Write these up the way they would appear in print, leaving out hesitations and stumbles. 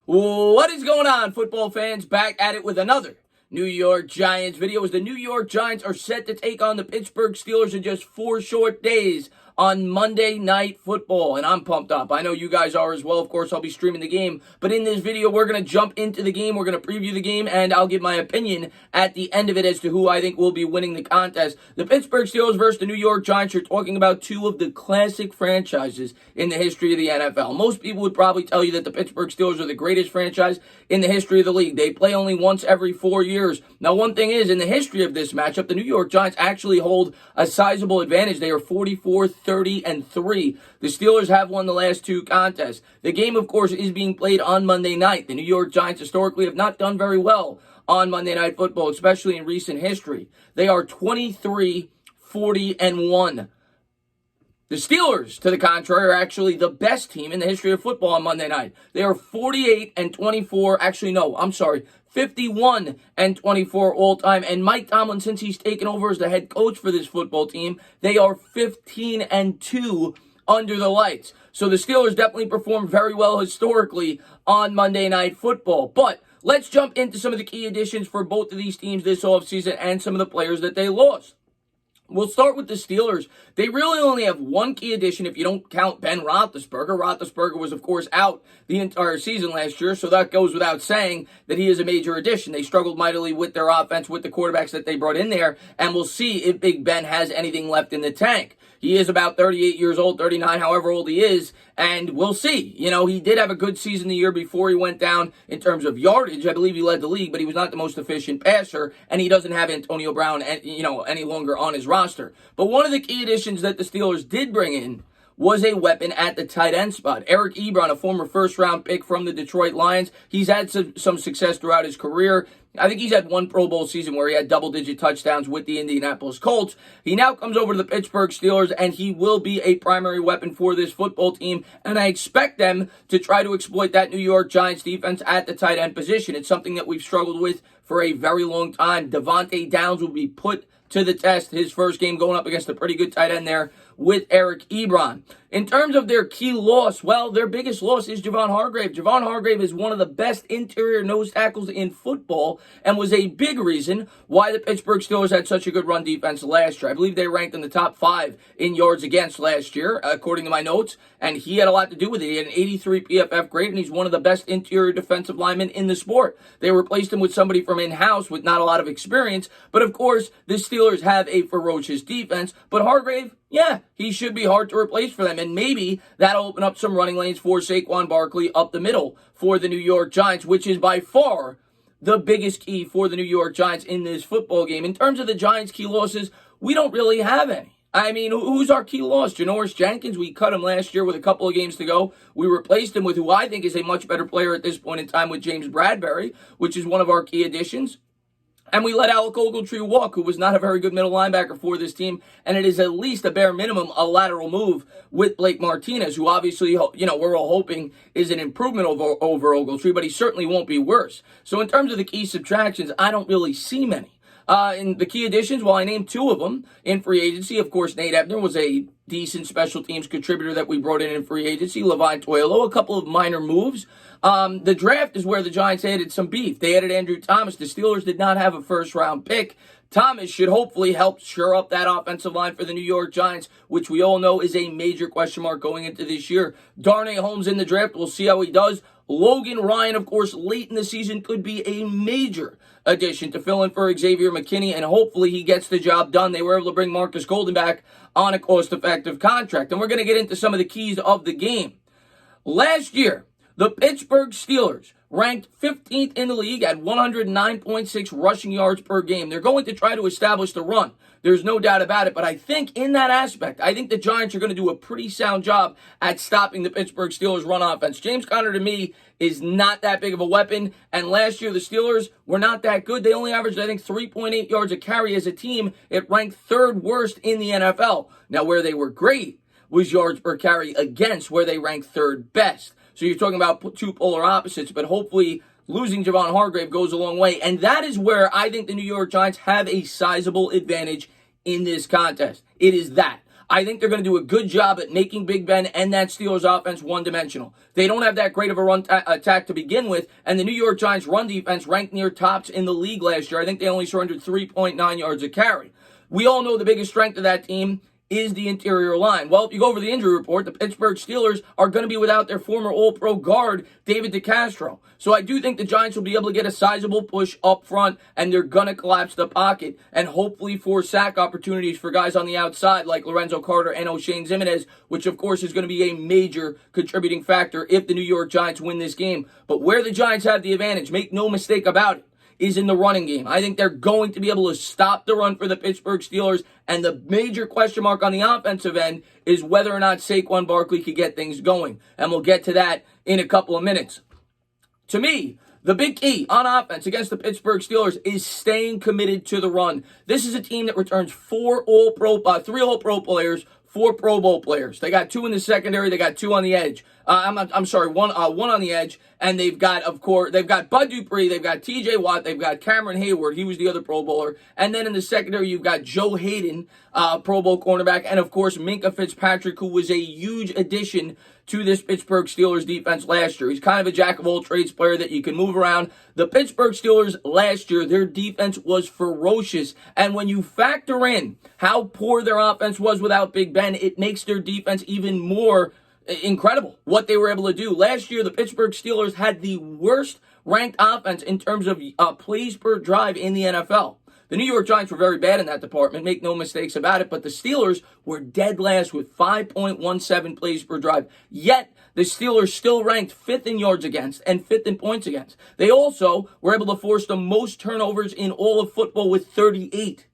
What is going on, football fans? Back at it with another New York Giants video as the New York Giants are set to take on the Pittsburgh Steelers in just 4 short days on Monday Night Football, and I'm pumped up. I know you guys are as well. Of course, I'll be streaming the game, but in this video, we're going to jump into the game. We're going to preview the game, and I'll give my opinion at the end of it as to who I think will be winning the contest. The Pittsburgh Steelers versus the New York Giants. You're talking about two of the classic franchises in the history of the NFL. Most people would probably tell you that the Pittsburgh Steelers are the greatest franchise in the history of the league. They play only once every 4 years. Now, one thing is, in the history of this matchup, the New York Giants actually hold a sizable advantage. They are 44-30-3. The Steelers have won the last 2 contests. The game, of course, is being played on Monday night. The New York Giants historically have not done very well on Monday Night Football, especially in recent history. They are 23-40-1. The Steelers, to the contrary, are actually the best team in the history of football on Monday night. They are 48-24. Actually, no, I'm sorry. 51-24 all time. And Mike Tomlin, since he's taken over as the head coach for this football team, they are 15-2 under the lights. So the Steelers definitely performed very well historically on Monday Night Football. But let's jump into some of the key additions for both of these teams this offseason and some of the players that they lost. We'll start with the Steelers. They really only have one key addition if you don't count Ben Roethlisberger. Roethlisberger was, of course, out the entire season last year, so that goes without saying that he is a major addition. They struggled mightily with their offense, with the quarterbacks that they brought in there, and we'll see if Big Ben has anything left in the tank. He is about 38 years old, 39, however old he is, and we'll see. You know, he did have a good season the year before he went down in terms of yardage. I believe he led the league, but he was not the most efficient passer, and he doesn't have Antonio Brown, any longer on his roster. But one of the key additions that the Steelers did bring in was a weapon at the tight end spot. Eric Ebron, a former first-round pick from the Detroit Lions. He's had some success throughout his career. I think he's had one Pro Bowl season where he had double-digit touchdowns with the Indianapolis Colts. He now comes over to the Pittsburgh Steelers, and he will be a primary weapon for this football team, and I expect them to try to exploit that New York Giants defense at the tight end position. It's something that we've struggled with for a very long time. Devontae Downs will be put to the test, his first game going up against a pretty good tight end there with Eric Ebron. In terms of their key loss, well, their biggest loss is Javon Hargrave. Javon Hargrave is one of the best interior nose tackles in football and was a big reason why the Pittsburgh Steelers had such a good run defense last year. I believe they ranked in the top 5 in yards against last year, according to my notes, and he had a lot to do with it. He had an 83 PFF grade, and he's one of the best interior defensive linemen in the sport. They replaced him with somebody from in-house with not a lot of experience, but of course, the Steelers have a ferocious defense, but Hargrave, yeah, he should be hard to replace for them, and maybe that'll open up some running lanes for Saquon Barkley up the middle for the New York Giants, which is by far the biggest key for the New York Giants in this football game. In terms of the Giants' key losses, we don't really have any. I mean, who's our key loss? Janoris Jenkins, we cut him last year with a couple of games to go. We replaced him with who I think is a much better player at this point in time with James Bradberry, which is one of our key additions. And we let Alec Ogletree walk, who was not a very good middle linebacker for this team. And it is at least a bare minimum a lateral move with Blake Martinez, who obviously, we're all hoping is an improvement over Ogletree, but he certainly won't be worse. So in terms of the key subtractions, I don't really see many. In the key additions, well, I named 2 of them in free agency. Of course, Nate Ebner was a decent special teams contributor that we brought in free agency. Levine Toillo, a couple of minor moves. The draft is where the Giants added some beef. They added Andrew Thomas. The Steelers did not have a first-round pick. Thomas should hopefully help shore up that offensive line for the New York Giants, which we all know is a major question mark going into this year. Darnay Holmes in the draft. We'll see how he does. Logan Ryan, of course, late in the season could be a major addition to fill in for Xavier McKinney, and hopefully he gets the job done. They were able to bring Marcus Golden back on a cost-effective contract. And we're going to get into some of the keys of the game. Last year, the Pittsburgh Steelers ranked 15th in the league at 109.6 rushing yards per game. They're going to try to establish the run. There's no doubt about it. But I think in that aspect, I think the Giants are going to do a pretty sound job at stopping the Pittsburgh Steelers run offense. James Conner, to me, is not that big of a weapon. And last year, the Steelers were not that good. They only averaged, I think, 3.8 yards a carry as a team. It ranked 3rd worst in the NFL. Now, where they were great was yards per carry against, where they ranked 3rd best. So you're talking about 2 polar opposites, but hopefully losing Javon Hargrave goes a long way. And that is where I think the New York Giants have a sizable advantage in this contest. It is that. I think they're going to do a good job at making Big Ben and that Steelers offense one-dimensional. They don't have that great of a run attack to begin with, and the New York Giants run defense ranked near tops in the league last year. I think they only surrendered 3.9 yards a carry. We all know the biggest strength of that team is the interior line. Well, if you go over the injury report, the Pittsburgh Steelers are going to be without their former All-Pro guard, David DeCastro. So I do think the Giants will be able to get a sizable push up front, and they're going to collapse the pocket and hopefully force sack opportunities for guys on the outside like Lorenzo Carter and O'Shane Ximines, which of course is going to be a major contributing factor if the New York Giants win this game. But where the Giants have the advantage, make no mistake about it, is in the running game. I think they're going to be able to stop the run for the Pittsburgh Steelers, and the major question mark on the offensive end is whether or not Saquon Barkley could get things going, and we'll get to that in a couple of minutes. To me, the big key on offense against the Pittsburgh Steelers is staying committed to the run. This is a team that returns three All-Pro players, 4 Pro Bowl players. They got 2 in the secondary. They got 2 on the edge. One on the edge, and they've got Bud Dupree, they've got T.J. Watt, they've got Cameron Hayward. He was the other Pro Bowler, and then in the secondary you've got Joe Hayden, Pro Bowl cornerback, and of course Minkah Fitzpatrick, who was a huge addition to this Pittsburgh Steelers defense last year. He's kind of a jack-of-all-trades player that you can move around. The Pittsburgh Steelers last year, their defense was ferocious, and when you factor in how poor their offense was without Big Ben, it makes their defense even more incredible what they were able to do. Last year, the Pittsburgh Steelers had the worst ranked offense in terms of plays per drive in the NFL. The New York Giants were very bad in that department, make no mistakes about it, but the Steelers were dead last with 5.17 plays per drive. Yet, the Steelers still ranked 5th in yards against and 5th in points against. They also were able to force the most turnovers in all of football with 38.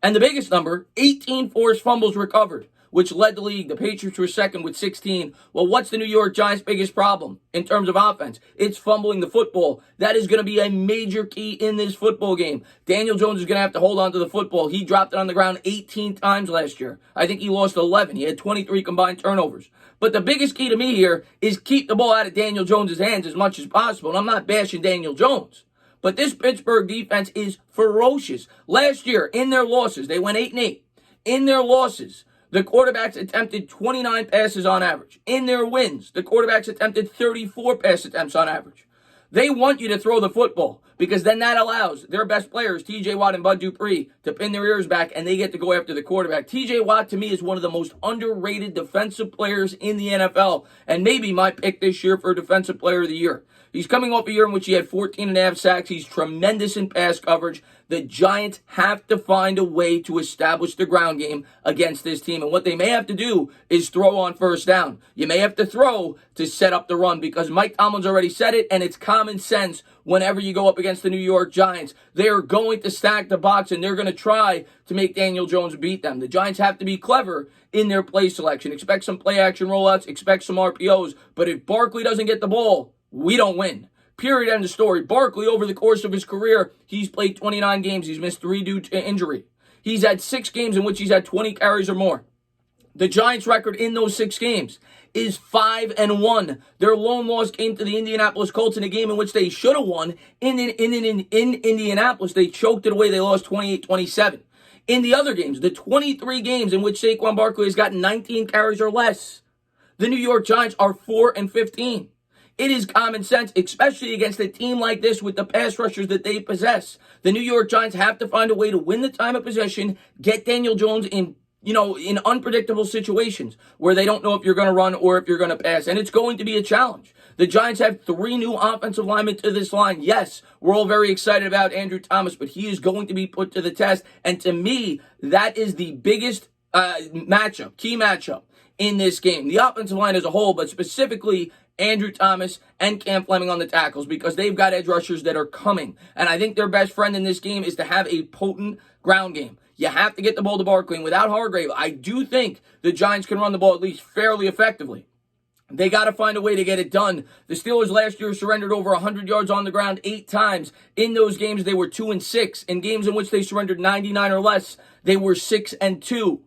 And the biggest number, 18 forced fumbles recovered, which led the league. The Patriots were second with 16. Well, what's the New York Giants' biggest problem in terms of offense? It's fumbling the football. That is going to be a major key in this football game. Daniel Jones is going to have to hold on to the football. He dropped it on the ground 18 times last year. I think he lost 11. He had 23 combined turnovers. But the biggest key to me here is keep the ball out of Daniel Jones' hands as much as possible. And I'm not bashing Daniel Jones, but this Pittsburgh defense is ferocious. Last year, in their losses, they went 8-8. In their losses, the quarterbacks attempted 29 passes on average. In their wins, the quarterbacks attempted 34 pass attempts on average. They want you to throw the football because then that allows their best players, T.J. Watt and Bud Dupree, to pin their ears back and they get to go after the quarterback. T.J. Watt, to me, is one of the most underrated defensive players in the NFL and maybe my pick this year for Defensive Player of the Year. He's coming off a year in which he had 14.5 sacks. He's tremendous in pass coverage. The Giants have to find a way to establish the ground game against this team. And what they may have to do is throw on first down. You may have to throw to set up the run because Mike Tomlin's already said it, and it's common sense whenever you go up against the New York Giants. They are going to stack the box, and they're going to try to make Daniel Jones beat them. The Giants have to be clever in their play selection. Expect some play action rollouts, expect some RPOs. But if Barkley doesn't get the ball, we don't win. Period. End of story. Barkley, over the course of his career, he's played 29 games. He's missed 3 due to injury. He's had 6 games in which he's had 20 carries or more. The Giants' record in those 6 games is 5-1. Their lone loss came to the Indianapolis Colts in a game in which they should have won. In Indianapolis, they choked it away. They lost 28-27. In the other games, the 23 games in which Saquon Barkley has gotten 19 carries or less, the New York Giants are 4-15. It is common sense, especially against a team like this with the pass rushers that they possess. The New York Giants have to find a way to win the time of possession, get Daniel Jones in unpredictable situations where they don't know if you're going to run or if you're going to pass. And it's going to be a challenge. The Giants have 3 new offensive linemen to this line. Yes, we're all very excited about Andrew Thomas, but he is going to be put to the test. And to me, that is the biggest key matchup in this game. The offensive line as a whole, but specifically Andrew Thomas and Cam Fleming on the tackles because they've got edge rushers that are coming. And I think their best friend in this game is to have a potent ground game. You have to get the ball to Barkley. And without Hargrave, I do think the Giants can run the ball at least fairly effectively. They got to find a way to get it done. The Steelers last year surrendered over 100 yards on the ground 8 times. In those games, they were 2-6. In games in which they surrendered 99 or less, they were 6-2.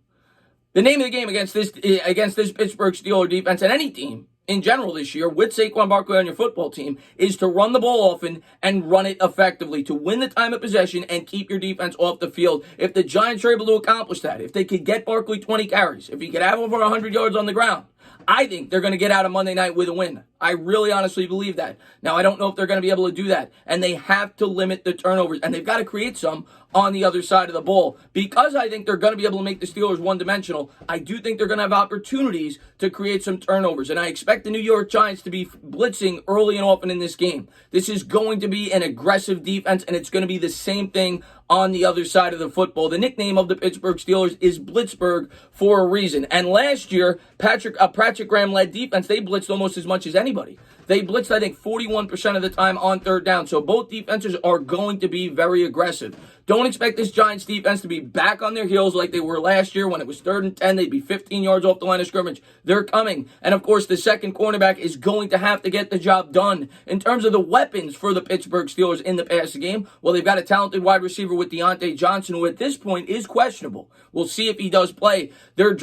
The name of the game against this Pittsburgh Steelers defense and any team in general this year with Saquon Barkley on your football team is to run the ball often and run it effectively, to win the time of possession and keep your defense off the field. If the Giants are able to accomplish that, if they could get Barkley 20 carries, if he could have over 100 yards on the ground, I think they're going to get out of Monday night with a win. I really honestly believe that. Now, I don't know if they're going to be able to do that. And they have to limit the turnovers. And they've got to create some on the other side of the ball. Because I think they're going to be able to make the Steelers one-dimensional, I do think they're going to have opportunities to create some turnovers. And I expect the New York Giants to be blitzing early and often in this game. This is going to be an aggressive defense, and it's going to be the same thing on the other side of the football. The nickname of the Pittsburgh Steelers is Blitzburgh for a reason. And last year, Patrick Graham-led defense, they blitzed almost as much as anybody. They blitzed, I think, 41% of the time on third down. So both defenses are going to be very aggressive. Don't expect this Giants defense to be back on their heels like they were last year when it was 3rd and 10. They'd be 15 yards off the line of scrimmage. They're coming. And, of course, the second cornerback is going to have to get the job done. In terms of the weapons for the Pittsburgh Steelers in the passing game, well, they've got a talented wide receiver with Deontay Johnson, who at this point is questionable. We'll see if he does play. Their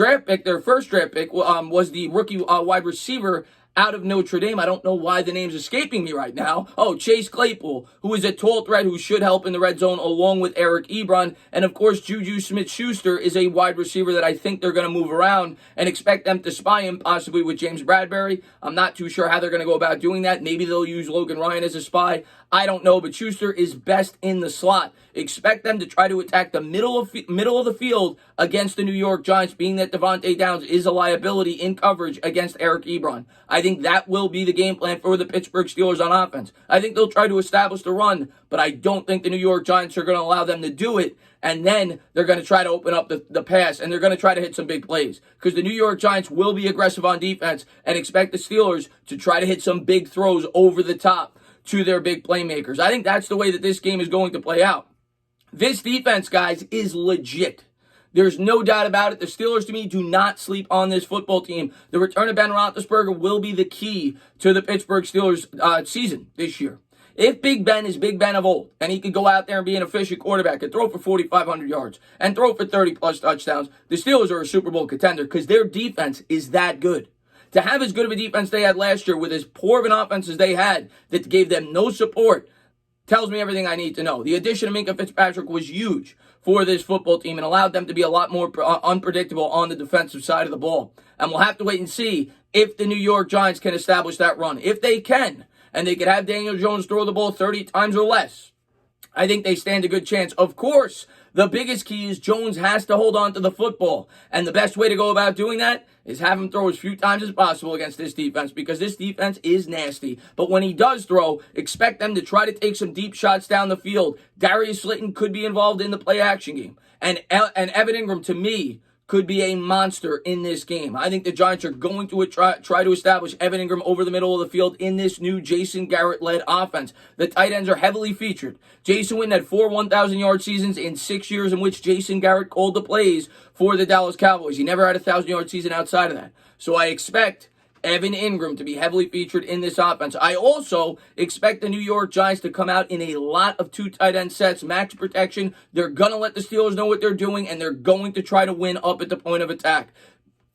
first draft pick, was the rookie wide receiver out of Notre Dame. I don't know why the name's escaping me right now. Oh, Chase Claypool, who is a tall threat who should help in the red zone along with Eric Ebron. And, of course, Juju Smith-Schuster is a wide receiver that I think they're going to move around and expect them to spy him possibly with James Bradbury. I'm not too sure how they're going to go about doing that. Maybe they'll use Logan Ryan as a spy. I don't know, but Schuster is best in the slot. Expect them to try to attack the middle of the field against the New York Giants, being that Devontae Downs is a liability in coverage against Eric Ebron. I think that will be the game plan for the Pittsburgh Steelers on offense. I think they'll try to establish the run, but I don't think the New York Giants are going to allow them to do it, and then they're going to try to open up the pass, and they're going to try to hit some big plays, because the New York Giants will be aggressive on defense and expect the Steelers to try to hit some big throws over the top to their big playmakers. I think that's the way that this game is going to play out. This defense, guys, is legit. There's no doubt about it. The Steelers, to me, do not sleep on this football team. The return of Ben Roethlisberger will be the key to the Pittsburgh Steelers season this year. If Big Ben is Big Ben of old, and he could go out there and be an efficient quarterback and throw for 4,500 yards and throw for 30-plus touchdowns, the Steelers are a Super Bowl contender because their defense is that good. To have as good of a defense they had last year with as poor of an offense as they had that gave them no support tells me everything I need to know. The addition of Minkah Fitzpatrick was huge for this football team and allowed them to be a lot more unpredictable on the defensive side of the ball. And we'll have to wait and see if the New York Giants can establish that run. If they can, and they could have Daniel Jones throw the ball 30 times or less, I think they stand a good chance. Of course, the biggest key is Jones has to hold on to the football. And the best way to go about doing that is have him throw as few times as possible against this defense, because this defense is nasty. But when he does throw, expect them to try to take some deep shots down the field. Darius Slayton could be involved in the play-action game. And Evan Ingram, to me, could be a monster in this game. I think the Giants are going to try to establish Evan Ingram over the middle of the field in this new Jason Garrett-led offense. The tight ends are heavily featured. Jason Witten had 4 1,000-yard seasons in 6 years in which Jason Garrett called the plays for the Dallas Cowboys. He never had a 1,000-yard season outside of that. So I expect Evan Ingram to be heavily featured in this offense. I also expect the New York Giants to come out in a lot of 2 tight end sets, max protection. They're going to let the Steelers know what they're doing, and they're going to try to win up at the point of attack.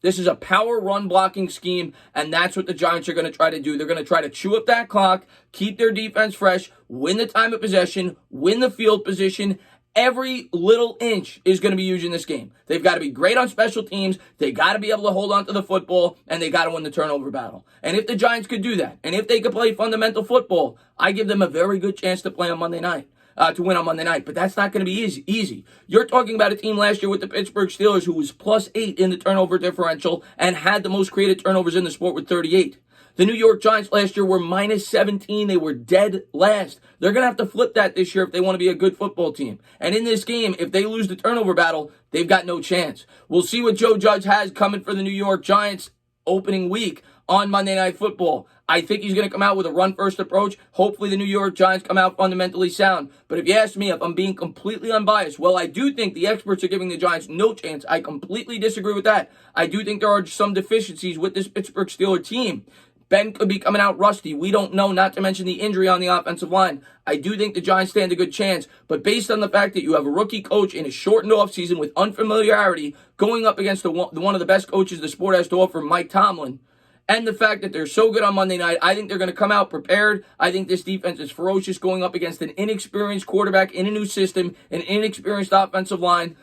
This is a power run blocking scheme, and that's what the Giants are going to try to do. They're going to try to chew up that clock, keep their defense fresh, win the time of possession, win the field position. Every little inch is going to be used in this game. They've got to be great on special teams. They got to be able to hold on to the football, and they got to win the turnover battle. And if the Giants could do that, and if they could play fundamental football, I give them a very good chance to play on Monday night, to win on Monday night. But that's not going to be easy. You're talking about a team last year with the Pittsburgh Steelers who was +8 in the turnover differential and had the most created turnovers in the sport with 38. The New York Giants last year were -17. They were dead last. They're going to have to flip that this year if they want to be a good football team. And in this game, if they lose the turnover battle, they've got no chance. We'll see what Joe Judge has coming for the New York Giants opening week on Monday Night Football. I think he's going to come out with a run-first approach. Hopefully the New York Giants come out fundamentally sound. But if you ask me, if I'm being completely unbiased, well, I do think the experts are giving the Giants no chance. I completely disagree with that. I do think there are some deficiencies with this Pittsburgh Steelers team. Ben could be coming out rusty. We don't know, not to mention the injury on the offensive line. I do think the Giants stand a good chance, but based on the fact that you have a rookie coach in a shortened offseason with unfamiliarity going up against one of the best coaches the sport has to offer, Mike Tomlin, and the fact that they're so good on Monday night, I think they're going to come out prepared. I think this defense is ferocious going up against an inexperienced quarterback in a new system, an inexperienced offensive line.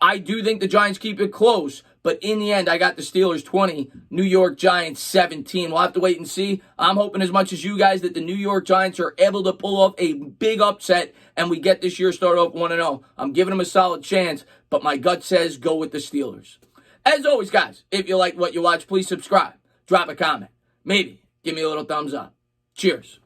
I do think the Giants keep it close, but in the end, I got the Steelers 20, New York Giants 17. We'll have to wait and see. I'm hoping as much as you guys that the New York Giants are able to pull off a big upset and we get this year started off 1-0. I'm giving them a solid chance, but my gut says go with the Steelers. As always, guys, if you like what you watch, please subscribe. Drop a comment. Maybe give me a little thumbs up. Cheers.